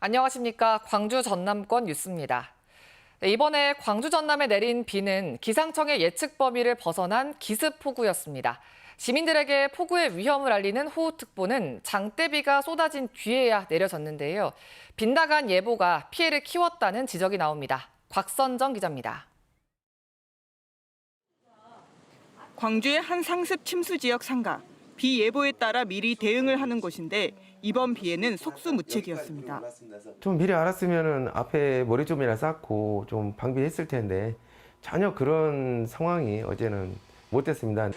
안녕하십니까. 광주 전남권 뉴스입니다. 이번에 광주 전남에 내린 비는 기상청의 예측 범위를 벗어난 기습폭우였습니다. 시민들에게 폭우의 위험을 알리는 호우특보는 장대비가 쏟아진 뒤에야 내려졌는데요. 빗나간 예보가 피해를 키웠다는 지적이 나옵니다. 곽선정 기자입니다. 광주의 한 상습 침수 지역 상가. 비 예보에 따라 미리 대응을 하는 곳인데 이번 비에는 속수무책이었습니다. 좀 미리 알았으면 앞에 머리 좀이나 쌓고 좀 방비했을 텐데 전혀 그런 상황이 어제는 못 됐습니다.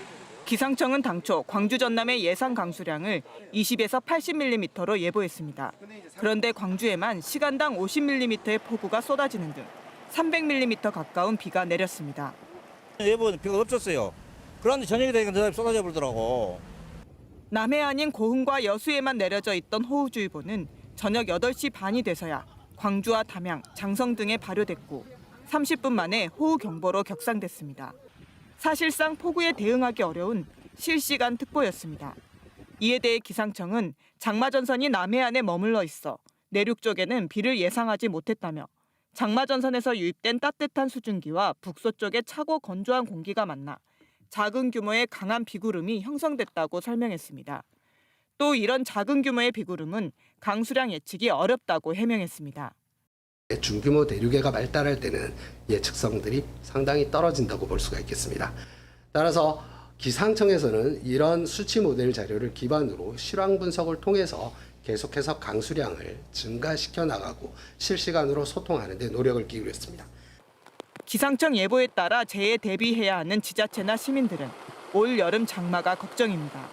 기상청은 당초 광주 전남의 예상 강수량을 20에서 80mm로 예보했습니다. 그런데 광주에만 시간당 50mm의 폭우가 쏟아지는 등 300mm 가까운 비가 내렸습니다. 예보는 비가 없었어요. 그런데 저녁이 되니까 쏟아져 버리더라고. 남해 아닌 고흥과 여수에만 내려져 있던 호우주의보는 저녁 8시 반이 돼서야 광주와 담양, 장성 등에 발효됐고 30분 만에 호우경보로 격상됐습니다. 사실상 폭우에 대응하기 어려운 실시간 특보였습니다. 이에 대해 기상청은 장마전선이 남해안에 머물러 있어 내륙 쪽에는 비를 예상하지 못했다며 장마전선에서 유입된 따뜻한 수증기와 북서쪽의 차고 건조한 공기가 만나 작은 규모의 강한 비구름이 형성됐다고 설명했습니다. 또 이런 작은 규모의 비구름은 강수량 예측이 어렵다고 해명했습니다. 중규모 대륙해가 발달할 때는 예측성들이 상당히 떨어진다고 볼 수가 있겠습니다. 따라서 기상청에서는 이런 수치 모델 자료를 기반으로 실황 분석을 통해서 계속해서 강수량을 증가시켜 나가고 실시간으로 소통하는 데 노력을 기울였습니다. 기상청 예보에 따라 재해에 대비해야 하는 지자체나 시민들은 올 여름 장마가 걱정입니다.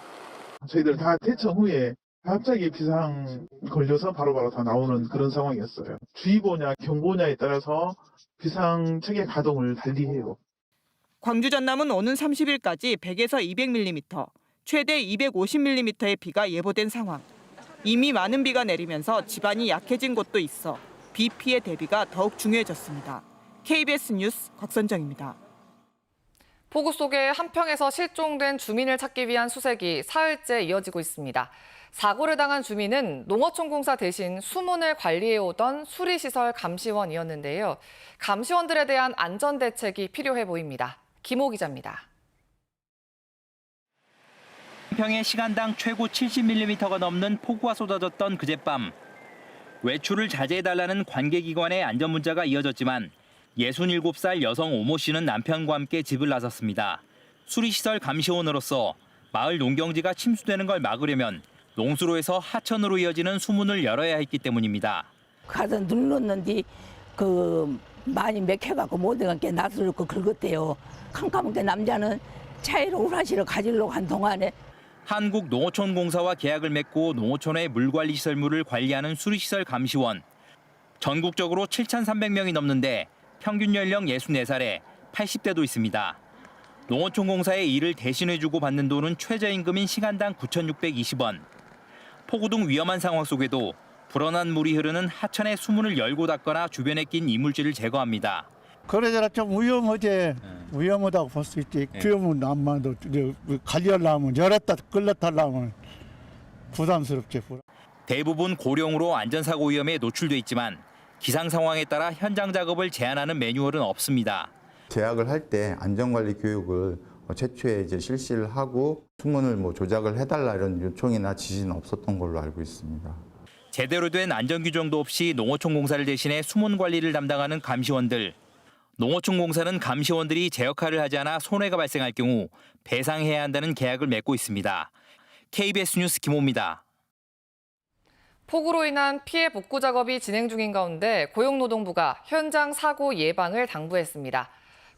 저희들 다 대처 후에 갑자기 비상 걸려서 바로바로 다 나오는 그런 상황이었어요. 주의보냐 경보냐에 따라서 비상 체계 가동을 달리해요. 광주 전남은 오는 30일까지 100에서 200mm, 최대 250mm의 비가 예보된 상황. 이미 많은 비가 내리면서 지반이 약해진 곳도 있어 비 피해 대비가 더욱 중요해졌습니다. KBS 뉴스 곽선정입니다. 폭우 속에 한평에서 실종된 주민을 찾기 위한 수색이 사흘째 이어지고 있습니다. 사고를 당한 주민은 농어촌공사 대신 수문을 관리해오던 수리시설 감시원이었는데요. 감시원들에 대한 안전대책이 필요해 보입니다. 김호 기자입니다. 한평에 시간당 최고 70mm가 넘는 폭우가 쏟아졌던 그젯밤. 외출을 자제해달라는 관계기관의 안전 문자가 이어졌지만 67살 여성 오모 씨는 남편과 함께 집을 나섰습니다. 수리시설 감시원으로서 마을 농경지가 침수되는 걸 막으려면 농수로에서 하천으로 이어지는 수문을 열어야 했기 때문입니다. 가서 눌렀는데 많이 맥혀갖고 모든 게 낯설고 긁었대요. 캄캄한 게 남자는 차이로 우라시를 가지려고 한 동안에 한국농어촌공사와 계약을 맺고 농어촌의 물관리시설물을 관리하는 수리시설 감시원. 전국적으로 7,300명이 넘는데 평균 연령 64살에 80대도 있습니다. 농어촌공사의 일을 대신해주고 받는 돈은 최저임금인 시간당 9,620원. 폭우 등 위험한 상황 속에도 불어난 물이 흐르는 하천의 수문을 열고 닫거나 주변에 낀 이물질을 제거합니다. 그러잖아 좀 위험하지. 위험하다고 볼 수 있지. 비오면 남만도 관리하려면 열었다 끌렸다 하려면 부담스럽지. 대부분 고령으로 안전사고 위험에 노출돼 있지만 기상 상황에 따라 현장 작업을 제한하는 매뉴얼은 없습니다. 계약을 할 때 안전관리 교육을 최초에 실시를 하고 수문을 조작을 해달라 이런 요청이나 지시는 없었던 걸로 알고 있습니다. 제대로 된 안전 규정도 없이 농어촌공사를 대신해 수문 관리를 담당하는 감시원들. 농어촌공사는 감시원들이 제 역할을 하지 않아 손해가 발생할 경우 배상해야 한다는 계약을 맺고 있습니다. KBS 뉴스 김호입니다. 폭우로 인한 피해 복구 작업이 진행 중인 가운데 고용노동부가 현장 사고 예방을 당부했습니다.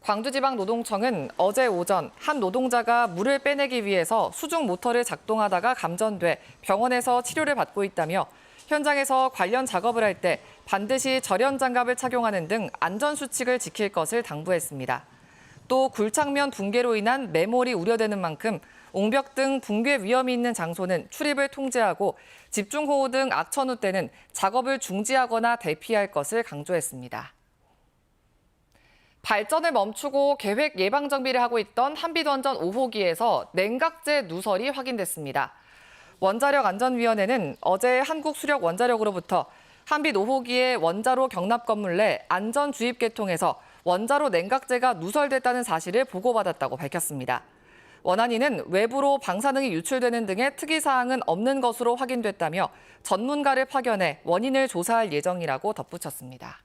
광주지방노동청은 어제 오전 한 노동자가 물을 빼내기 위해서 수중 모터를 작동하다가 감전돼 병원에서 치료를 받고 있다며 현장에서 관련 작업을 할 때 반드시 절연 장갑을 착용하는 등 안전 수칙을 지킬 것을 당부했습니다. 또 굴착면 붕괴로 인한 매몰이 우려되는 만큼 옹벽 등 붕괴 위험이 있는 장소는 출입을 통제하고 집중호우 등 악천후 때는 작업을 중지하거나 대피할 것을 강조했습니다. 발전을 멈추고 계획 예방 정비를 하고 있던 한빛원전 5호기에서 냉각제 누설이 확인됐습니다. 원자력안전위원회는 어제 한국수력원자력으로부터 한빛 5호기의 원자로 경납 건물 내 안전 주입 계통에서 원자로 냉각제가 누설됐다는 사실을 보고받았다고 밝혔습니다. 원안위는 외부로 방사능이 유출되는 등의 특이사항은 없는 것으로 확인됐다며 전문가를 파견해 원인을 조사할 예정이라고 덧붙였습니다.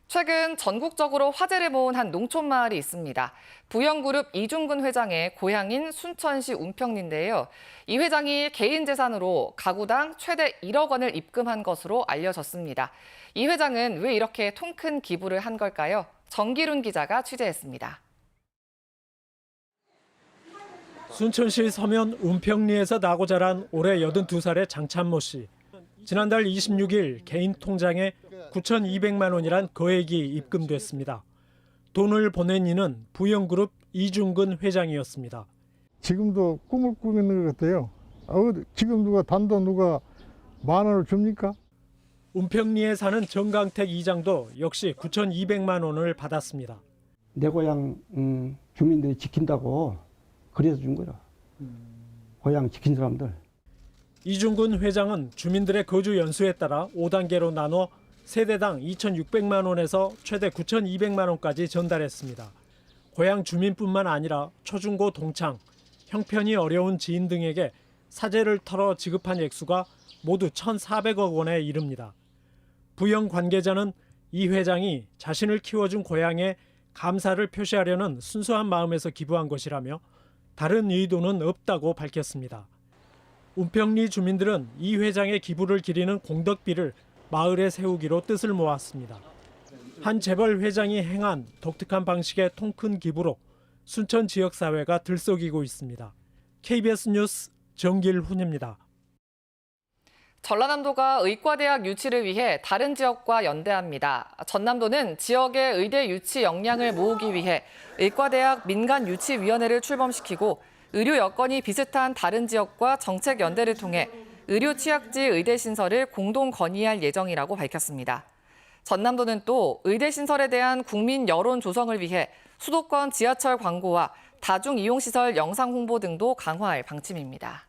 최근 전국적으로 화제를 모은 한 농촌 마을이 있습니다. 부영그룹 이중근 회장의 고향인 순천시 운평리인데요. 이 회장이 개인 재산으로 가구당 최대 1억 원을 입금한 것으로 알려졌습니다. 이 회장은 왜 이렇게 통 큰 기부를 한 걸까요? 정기룬 기자가 취재했습니다. 순천시 서면 운평리에서 나고 자란 올해 82살의 장찬모 씨. 지난달 26일 개인 통장에 9,200만 원이란 거액이 입금됐습니다. 돈을 보낸 이는 부영그룹 이중근 회장이었습니다. 지금도 꿈을 꾸는 것 같아요. 지금 단돈 누가 10,000원을 줍니까? 운평리에 사는 정강택 이장도 역시 9,200만 원을 받았습니다. 내 고향 주민들이 지킨다고 그래서 준 거라. 고향 지킨 사람들. 이중근 회장은 주민들의 거주 연수에 따라 5단계로 나눠 세대당 2,600만 원에서 최대 9,200만 원까지 전달했습니다. 고향 주민뿐만 아니라 초중고 동창, 형편이 어려운 지인 등에게 사재를 털어 지급한 액수가 모두 1,400억 원에 이릅니다. 부영 관계자는 이 회장이 자신을 키워준 고향에 감사를 표시하려는 순수한 마음에서 기부한 것이라며 다른 의도는 없다고 밝혔습니다. 운평리 주민들은 이 회장의 기부를 기리는 공덕비를 마을에 세우기로 뜻을 모았습니다. 한 재벌 회장이 행한 독특한 방식의 통큰 기부로 순천 지역사회가 들썩이고 있습니다. KBS 뉴스 정길훈입니다. 전라남도가 의과대학 유치를 위해 다른 지역과 연대합니다. 전남도는 지역의 의대 유치 역량을 모으기 위해 의과대학 민간유치위원회를 출범시키고 의료 여건이 비슷한 다른 지역과 정책 연대를 통해 의료 취약지 의대 신설을 공동 건의할 예정이라고 밝혔습니다. 전남도는 또 의대 신설에 대한 국민 여론 조성을 위해 수도권 지하철 광고와 다중이용시설 영상 홍보 등도 강화할 방침입니다.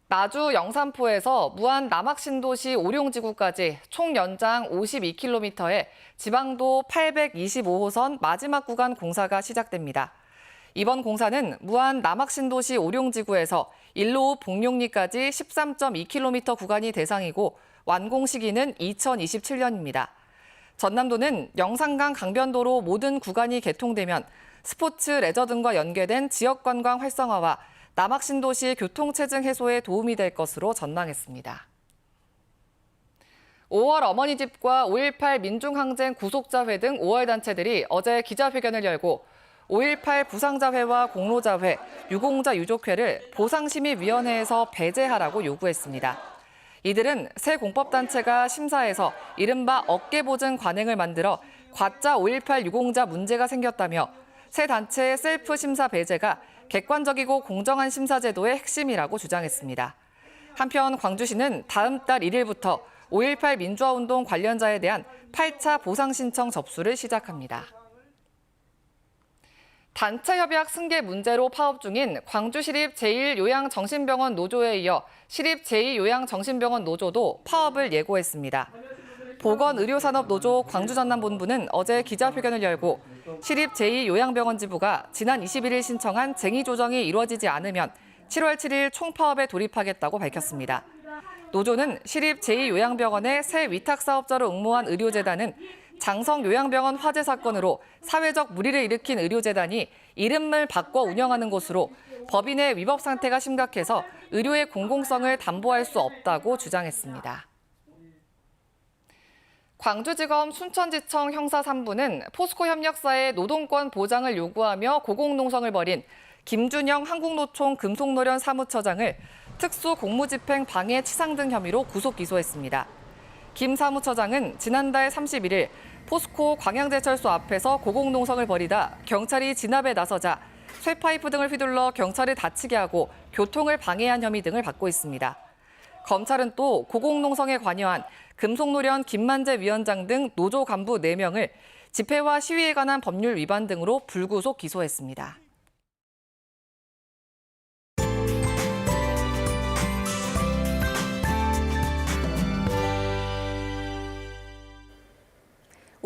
나주 영산포에서 무안 남학신도시 오룡지구까지 총 연장 52km의 지방도 825호선 마지막 구간 공사가 시작됩니다. 이번 공사는 무안 남학신도시 오룡지구에서 일로 복룡리까지 13.2km 구간이 대상이고 완공 시기는 2027년입니다. 전남도는 영산강 강변도로 모든 구간이 개통되면 스포츠, 레저 등과 연계된 지역관광 활성화와 남학신도시 교통체증 해소에 도움이 될 것으로 전망했습니다. 5월 어머니집과 5.18 민중항쟁 구속자회 등 5월 단체들이 어제 기자회견을 열고 5.18 부상자회와 공로자회, 유공자 유족회를 보상심의위원회에서 배제하라고 요구했습니다. 이들은 새 공법단체가 심사에서 이른바 어깨보증 관행을 만들어 가짜 5.18 유공자 문제가 생겼다며 새 단체의 셀프 심사 배제가 객관적이고 공정한 심사 제도의 핵심이라고 주장했습니다. 한편 광주시는 다음 달 1일부터 5.18 민주화운동 관련자에 대한 8차 보상 신청 접수를 시작합니다. 단체 협약 승계 문제로 파업 중인 광주시립 제1요양정신병원 노조에 이어 시립 제2요양정신병원 노조도 파업을 예고했습니다. 보건의료산업노조 광주전남본부는 어제 기자회견을 열고 시립 제2요양병원 지부가 지난 21일 신청한 쟁의 조정이 이루어지지 않으면 7월 7일 총파업에 돌입하겠다고 밝혔습니다. 노조는 시립 제2요양병원의 새 위탁사업자로 응모한 의료재단은 장성요양병원 화재 사건으로 사회적 물의를 일으킨 의료재단이 이름을 바꿔 운영하는 곳으로 법인의 위법 상태가 심각해서 의료의 공공성을 담보할 수 없다고 주장했습니다. 광주지검 순천지청 형사 3부는 포스코 협력사의 노동권 보장을 요구하며 고공농성을 벌인 김준영 한국노총 금속노련 사무처장을 특수공무집행 방해 치상 등 혐의로 구속 기소했습니다. 김 사무처장은 지난달 31일 포스코 광양제철소 앞에서 고공농성을 벌이다 경찰이 진압에 나서자 쇠파이프 등을 휘둘러 경찰을 다치게 하고 교통을 방해한 혐의 등을 받고 있습니다. 검찰은 또 고공농성에 관여한 금속노련 김만재 위원장 등 노조 간부 4명을 집회와 시위에 관한 법률 위반 등으로 불구속 기소했습니다.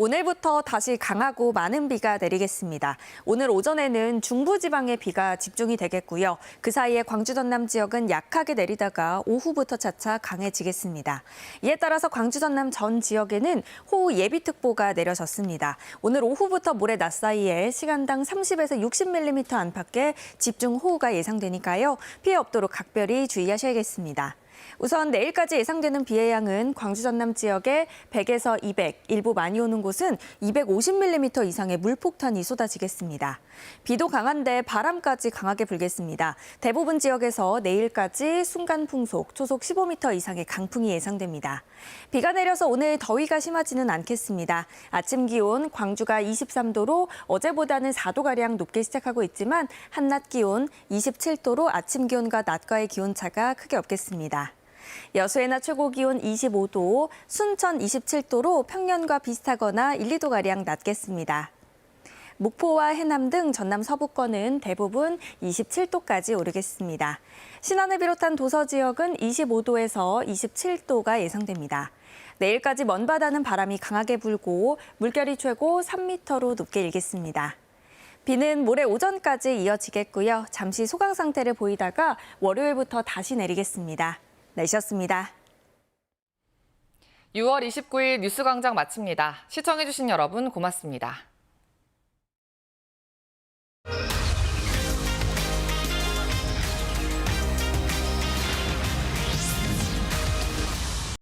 오늘부터 다시 강하고 많은 비가 내리겠습니다. 오늘 오전에는 중부지방에 비가 집중이 되겠고요. 그 사이에 광주 전남 지역은 약하게 내리다가 오후부터 차차 강해지겠습니다. 이에 따라서 광주 전남 전 지역에는 호우 예비특보가 내려졌습니다. 오늘 오후부터 모레 낮 사이에 시간당 30에서 60mm 안팎의 집중 호우가 예상되니까요. 피해 없도록 각별히 주의하셔야겠습니다. 우선 내일까지 예상되는 비의 양은 광주 전남 지역에 100에서 200, 일부 많이 오는 곳은 250mm 이상의 물폭탄이 쏟아지겠습니다. 비도 강한데 바람까지 강하게 불겠습니다. 대부분 지역에서 내일까지 순간 풍속, 초속 15m 이상의 강풍이 예상됩니다. 비가 내려서 오늘 더위가 심하지는 않겠습니다. 아침 기온 광주가 23도로 어제보다는 4도가량 높게 시작하고 있지만 한낮 기온 27도로 아침 기온과 낮과의 기온차가 크게 없겠습니다. 여수의 낮 최고 기온 25도, 순천 27도로 평년과 비슷하거나 1, 2도가량 낮겠습니다. 목포와 해남 등 전남 서부권은 대부분 27도까지 오르겠습니다. 신안을 비롯한 도서 지역은 25도에서 27도가 예상됩니다. 내일까지 먼 바다는 바람이 강하게 불고 물결이 최고 3m로 높게 일겠습니다. 비는 모레 오전까지 이어지겠고요. 잠시 소강 상태를 보이다가 월요일부터 다시 내리겠습니다. 날씨였습니다. 6월 29일 뉴스광장 마칩니다. 시청해주신 여러분 고맙습니다.